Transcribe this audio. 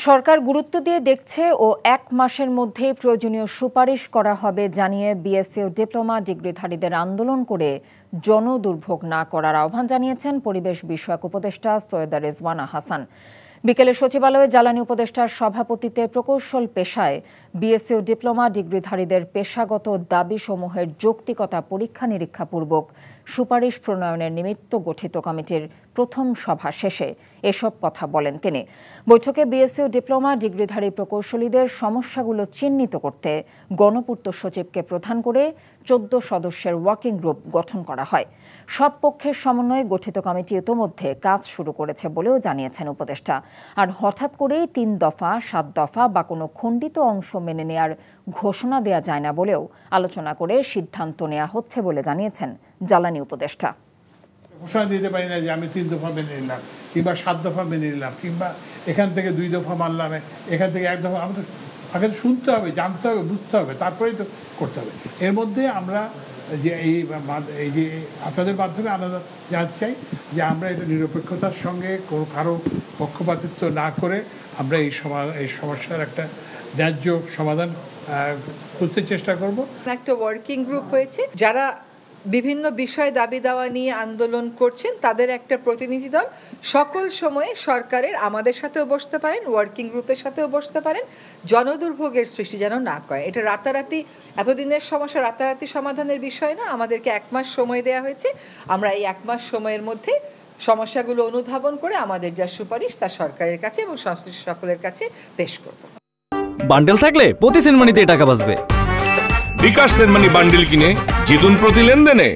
সরকার গুরুত্ব দিয়ে দেখছে ও ১ মাসের মধ্যে প্রয়োজনীয় সুপারিশ করা হবে জানিয়ে বিএসসি ও ডিপ্লোমা ডিগ্রিধারীদের আন্দোলন করে জনদুর্ভোগ না করার আহ্বান জানিয়েছেন পরিবেশ বিষয়ক উপদেষ্টা সৈয়দা রেজওয়ানা হাসান। বিকেলে সচিবালয়ে জ্বালানি উপদেষ্টার সভাপতিত্বে প্রকৌশল পেশায় বিএসসি ও ডিপ্লোমা ডিগ্রিধারীদের পেশাগত দাবিসমূহের যৌক্তিকতা পরীক্ষা নিরীক্ষাপূর্বক সুপারিশ প্রণয়নের নিমিত্ত গঠিত কমিটির প্রথম সভা শেষে এসব কথা বলেন তিনি। বৈঠকে বিএসসি ও ডিপ্লোমা ডিগ্রিধারী প্রকৌশলীদের সমস্যাগুলো চিহ্নিত করতে গণপূর্ত সচিবকে প্রধান করে ১৪ সদস্যের ওয়ার্কিং গ্রুপ গঠন করা হয়। সব পক্ষের সমন্বয়ে গঠিত কমিটি ইতোমধ্যে কাজ শুরু করেছে বলেও জানিয়েছেন উপদেষ্টা। আর হঠাৎ করেই ৩ দফা ৭ দফা বা কোনো খণ্ডিত অংশ মেনে নেয়ার ঘোষণা দেয়া যায় না বলেও আলোচনা করে সিদ্ধান্ত নেওয়া হচ্ছে বলে জানিয়েছেন জ্বালানি উপদেষ্টা। ঘোষণা দিতে পারি না যে আমি ৩ দফা মেনে নিলাম কিংবা ৭ দফা মেনে নিলাম কিংবা এখান থেকে ২ দফা মানলাম, এখান থেকে ১ দফা। আমাদের আগে শুনতে হবে, জানতে হবে, বুঝতে হবে, তারপরেই তো করতে হবে। এর মধ্যে আমরা যে এই যে আপনাদের মাধ্যমে আমরা জানতে চাই যে আমরা এটা নিরপেক্ষতার সঙ্গে কোনো কারো পক্ষপাতিত্ব না করে আমরা এই সমস্যার একটা ন্যায্য সমাধান করতে চেষ্টা করব। একটা ওয়ার্কিং গ্রুপ হয়েছে, যারা বিভিন্ন বিষয় দাবি দাওয়া নিয়ে আন্দোলন করছেন তাদের একটা প্রতিনিধি দল সকল সময়ে সরকারের আমাদের সাথেও বসতে পারেন, ওয়ার্কিং গ্রুপের সাথেও বসতে পারেন, জনদুর্ভোগের সৃষ্টি যেন না করে। এটা রাতারাতি এতদিনের সমস্যা রাতারাতি সমাধানের বিষয় না, আমাদেরকে ১ মাস সময় দেওয়া হয়েছে। আমরা এই ১ মাস সময়ের মধ্যে সমস্যাগুলো অনুধাবন করে আমাদের যা সুপারিশ তা সরকারের কাছে এবং সংশ্লিষ্ট সকলের কাছে পেশ করব। বান্ডেল থাকলে প্রতি সেনমানিতে টাকা বাঁচবে। বিকাশ সেনমানি বান্ডেল কিনে জিতুন প্রতি লেনদেনে।